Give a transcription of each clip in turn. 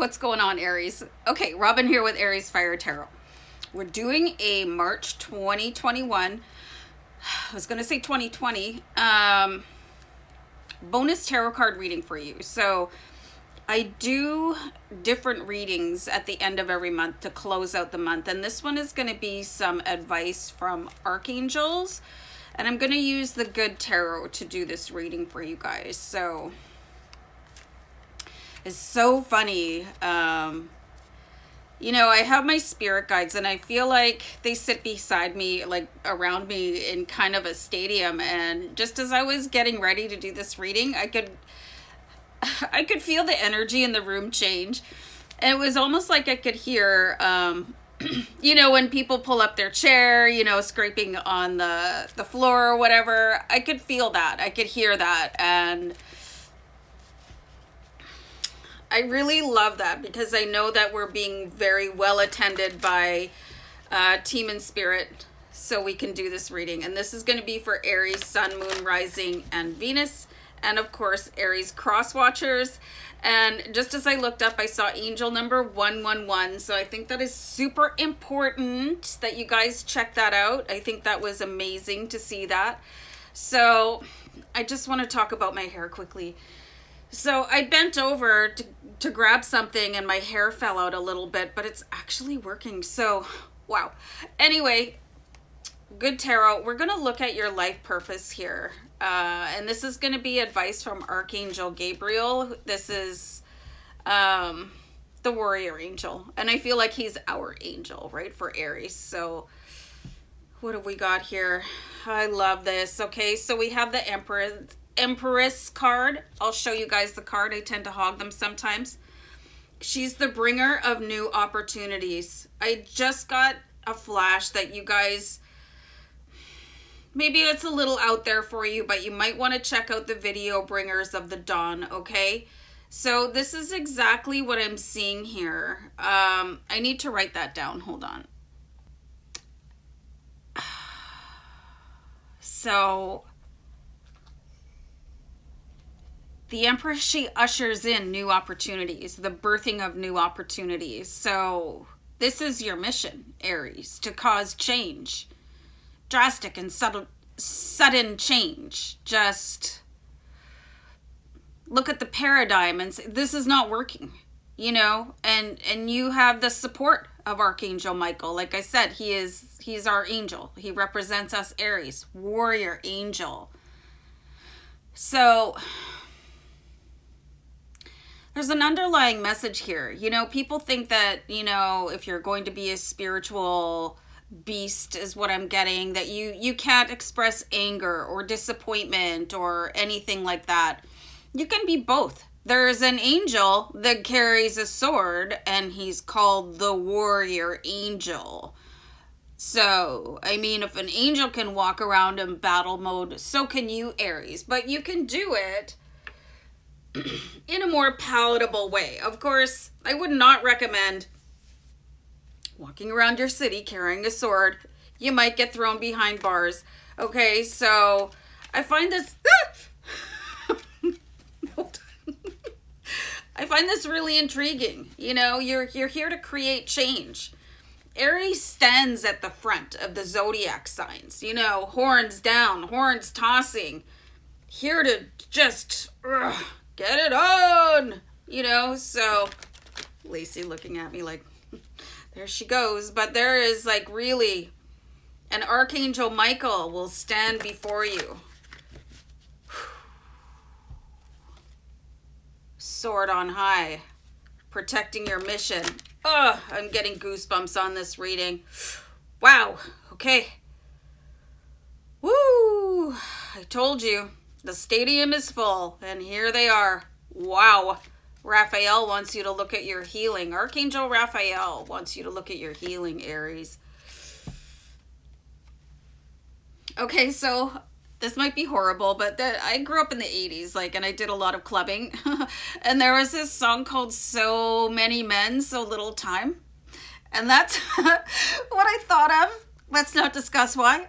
What's going on, Aries? Okay, Robin here with AriesFireTarot. We're doing a March 2021, I was going to say 2020, bonus tarot card reading for you. So I do different readings at the end of every month to close out the month. And this one is going to be some advice from archangels. And I'm going to use the good tarot to do this reading for you guys. So it's so funny. You know, I have my spirit guides and I feel like they sit beside me, like around me in kind of a stadium. And just as I was getting ready to do this reading, I could feel the energy in the room change. And it was almost like I could hear, you know, when people pull up their chair, you know, scraping on the floor or whatever. I could feel that. I could hear that. And I really love that because I know that we're being very well attended by Team in Spirit, so we can do this reading. And this is going to be for Aries, Sun, Moon, Rising, and Venus, and of course Aries cross watchers. And just as I looked up, I saw angel number 111, so I think that is super important that you guys check that out. I think that was amazing to see that. So I just want to talk about my hair quickly. So I bent over to grab something and my hair fell out a little bit, but it's actually working. So, wow. Anyway, good tarot. We're going to look at your life purpose here. And this is going to be advice from Archangel Gabriel. This is the warrior angel. And I feel like he's our angel, right, for Aries. So what have we got here? I love this. Okay, so we have the Empress card. I'll show you guys the card. I tend to hog them sometimes. She's the bringer of new opportunities. I just got a flash that you guys, maybe it's a little out there for you, but you might want to check out the video Bringers of the Dawn, okay? So this is exactly what I'm seeing here. I need to write that down. Hold on. So the Empress, she ushers in new opportunities, the birthing of new opportunities. So this is your mission, Aries, to cause change. Drastic and sudden change. Just look at the paradigm and say, this is not working, you know? And you have the support of Archangel Michael. Like I said, he's our angel. He represents us, Aries, warrior angel. So there's an underlying message here. You know, people think that, you know, if you're going to be a spiritual beast is what I'm getting, that you can't express anger or disappointment or anything like that. You can be both. There's an angel that carries a sword and he's called the warrior angel. So, I mean, if an angel can walk around in battle mode, so can you, Aries. But you can do it in a more palatable way. Of course, I would not recommend walking around your city carrying a sword. You might get thrown behind bars. Okay, so I find this I find this really intriguing. You know, you're here to create change. Aries stands at the front of the zodiac signs. You know, horns down, horns tossing. Here to just get it on, you know. So Lacey looking at me like, there she goes. But there is like really an Archangel Michael will stand before you. Sword on high, protecting your mission. Oh, I'm getting goosebumps on this reading. Wow. Okay. Woo. I told you. The stadium is full, and here they are. Wow. Raphael wants you to look at your healing. Archangel Raphael wants you to look at your healing, Aries. Okay, so this might be horrible, but I grew up in the 80s, like, and I did a lot of clubbing. And there was this song called So Many Men, So Little Time. And that's what I thought of let's not discuss why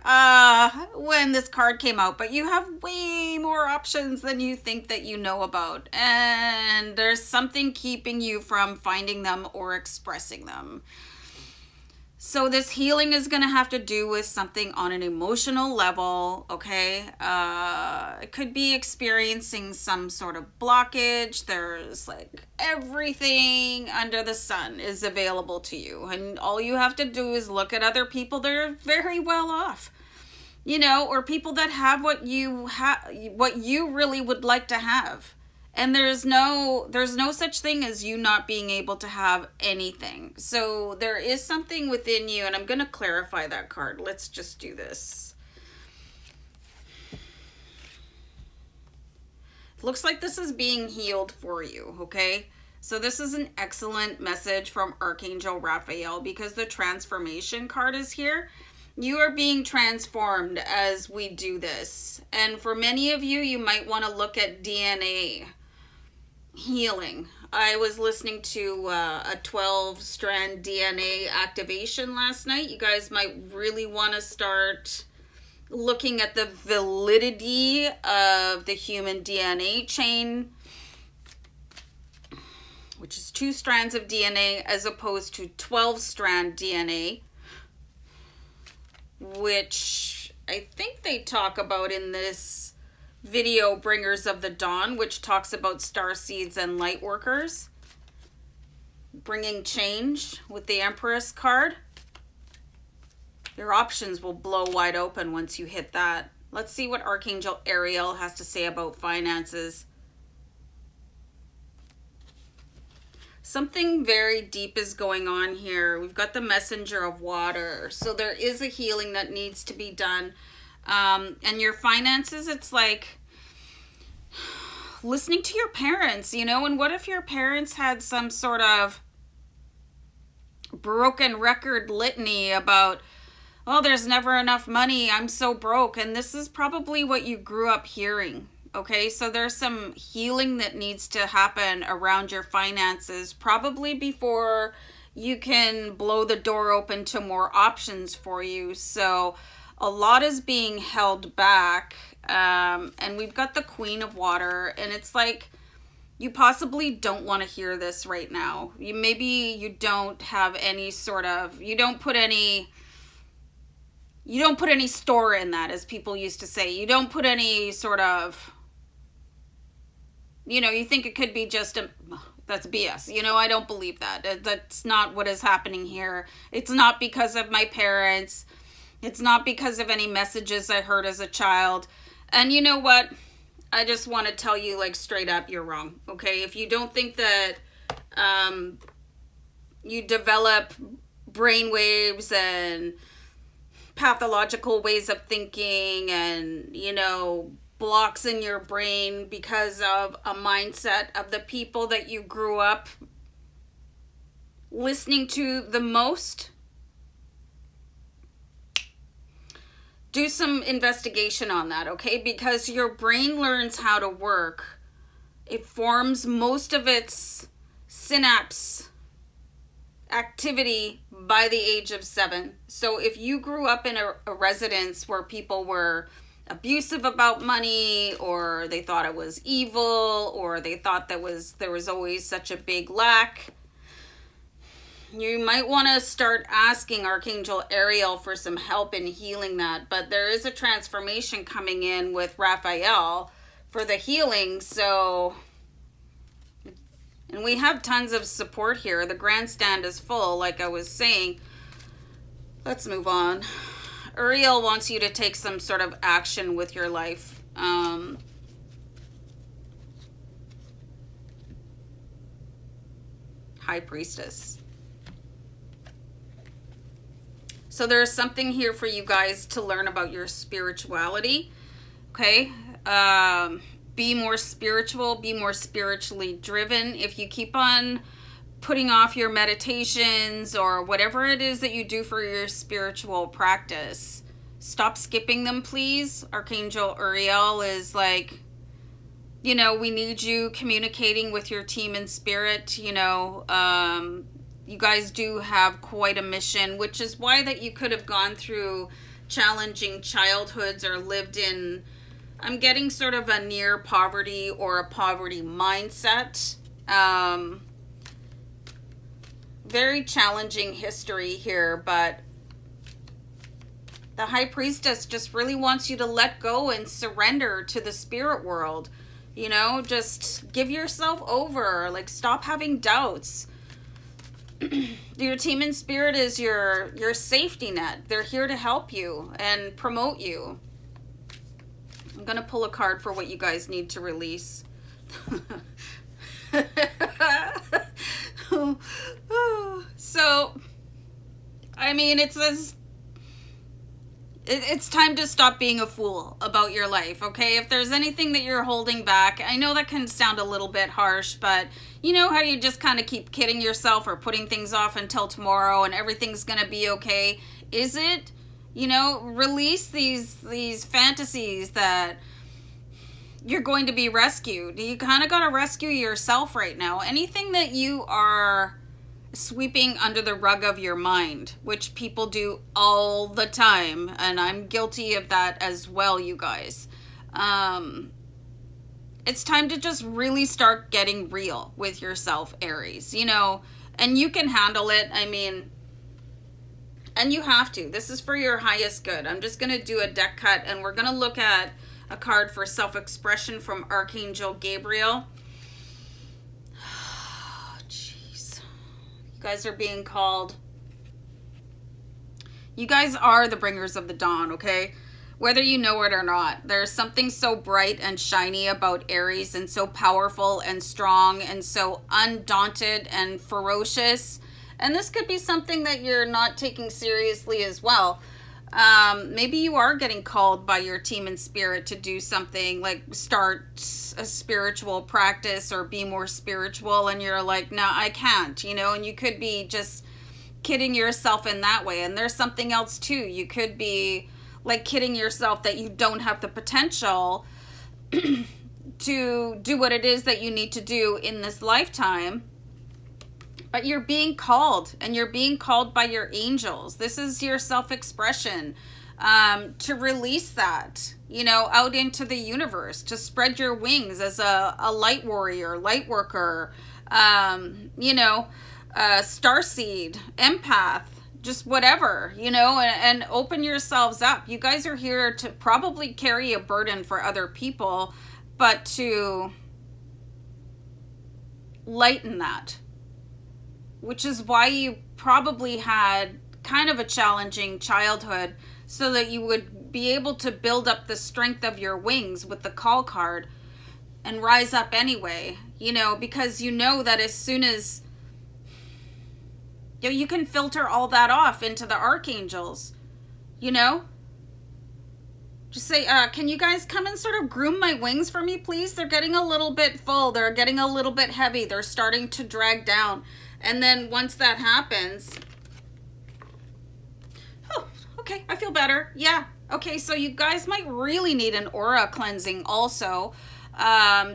when this card came out, but you have way more options than you think that you know about, and there's something keeping you from finding them or expressing them. So this healing is going to have to do with something on an emotional level, okay? It could be experiencing some sort of blockage. There's like everything under the sun is available to you. And all you have to do is look at other people that are very well off, you know, or people that have what you really would like to have. And there's no such thing as you not being able to have anything. So there is something within you, and I'm going to clarify that card. Let's just do this. Looks like this is being healed for you, okay? So this is an excellent message from Archangel Raphael because the transformation card is here. You are being transformed as we do this. And for many of you, you might want to look at DNA healing. I was listening to a 12-strand DNA activation last night. You guys might really want to start looking at the validity of the human DNA chain, which is 2 strands of DNA as opposed to 12-strand DNA, which I think they talk about in this video Bringers of the Dawn, which talks about star seeds and light workers bringing change with the Empress card. Your options will blow wide open once you hit that. Let's see what Archangel Ariel has to say about finances. Something very deep is going on here. We've got the Messenger of Water, so there is a healing that needs to be done. And your finances, it's like listening to your parents, you know, and what if your parents had some sort of broken record litany about, oh, there's never enough money, I'm so broke, and this is probably what you grew up hearing, okay? So there's some healing that needs to happen around your finances, probably before you can blow the door open to more options for you. So a lot is being held back, and we've got the Queen of Water, and it's like you possibly don't want to hear this right now. Maybe you don't have any sort of, you don't put any store in that, as people used to say. You don't put any sort of, you know, you think it could be just that's BS. You know, I don't believe that. That's not what is happening here. It's not because of my parents. It's not because of any messages I heard as a child. And you know what? I just want to tell you, like, straight up, you're wrong. Okay? If you don't think that you develop brainwaves and pathological ways of thinking and, you know, blocks in your brain because of a mindset of the people that you grew up listening to the most, do some investigation on that, okay? Because your brain learns how to work. It forms most of its synapse activity by the age of 7. So if you grew up in a residence where people were abusive about money, or they thought it was evil, or they thought there was always such a big lack, you might want to start asking Archangel Ariel for some help in healing that. But there is a transformation coming in with Raphael for the healing. So, and we have tons of support here. The grandstand is full, like I was saying. Let's move on. Ariel wants you to take some sort of action with your life. High Priestess. So there's something here for you guys to learn about your spirituality, okay? Be more spiritual, be more spiritually driven. If you keep on putting off your meditations or whatever it is that you do for your spiritual practice, stop skipping them, please. Archangel Ariel is like, you know, we need you communicating with your team in spirit, you know, You guys do have quite a mission, which is why that you could have gone through challenging childhoods or lived in, I'm getting sort of a near poverty or a poverty mindset. Very challenging history here, but the High Priestess just really wants you to let go and surrender to the spirit world. You know, just give yourself over. Like, stop having doubts. Your team in spirit is your safety net. They're here to help you and promote you. I'm going to pull a card for what you guys need to release. So, I mean, it's time to stop being a fool about your life, okay? If there's anything that you're holding back, I know that can sound a little bit harsh, but you know how you just kind of keep kidding yourself or putting things off until tomorrow and everything's gonna be okay? Is it? You know, release these fantasies that you're going to be rescued. You kind of got to rescue yourself right now. Anything that you are sweeping under the rug of your mind, which people do all the time, and I'm guilty of that as well, you guys. It's time to just really start getting real with yourself, Aries, you know, and you can handle it. I mean, and you have to. This is for your highest good. I'm just going to do a deck cut, and we're going to look at a card for self-expression from Archangel Gabriel. Jeez. You guys are being called. You guys are the bringers of the dawn, okay? Whether you know it or not. There's something so bright and shiny about Aries, and so powerful and strong and so undaunted and ferocious. And this could be something that you're not taking seriously as well. Maybe you are getting called by your team in spirit to do something like start a spiritual practice or be more spiritual, and you're like, no, I can't, you know, and you could be just kidding yourself in that way. And there's something else too. You could be like kidding yourself that you don't have the potential to do what it is that you need to do in this lifetime. But you're being called, and you're being called by your angels. This is your self-expression, to release that, you know, out into the universe, to spread your wings as a light warrior, light worker, you know, starseed, empath, just whatever, you know, and open yourselves up. You guys are here to probably carry a burden for other people, but to lighten that. Which is why you probably had kind of a challenging childhood, so that you would be able to build up the strength of your wings with the call card and rise up anyway, you know, because you know that as soon as you can filter all that off into the archangels, you know, just say, can you guys come and sort of groom my wings for me, please? They're getting a little bit full. They're getting a little bit heavy. They're starting to drag down. And then once that happens, oh, okay, I feel better. Yeah. Okay, so you guys might really need an aura cleansing also,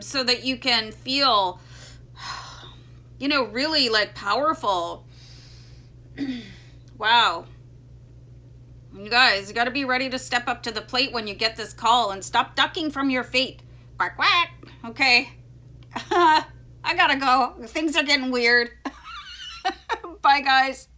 so that you can feel, you know, really like powerful. Wow. You guys, you got to be ready to step up to the plate when you get this call and stop ducking from your fate. Quack, quack. Okay. I gotta go. Things are getting weird. Bye, guys.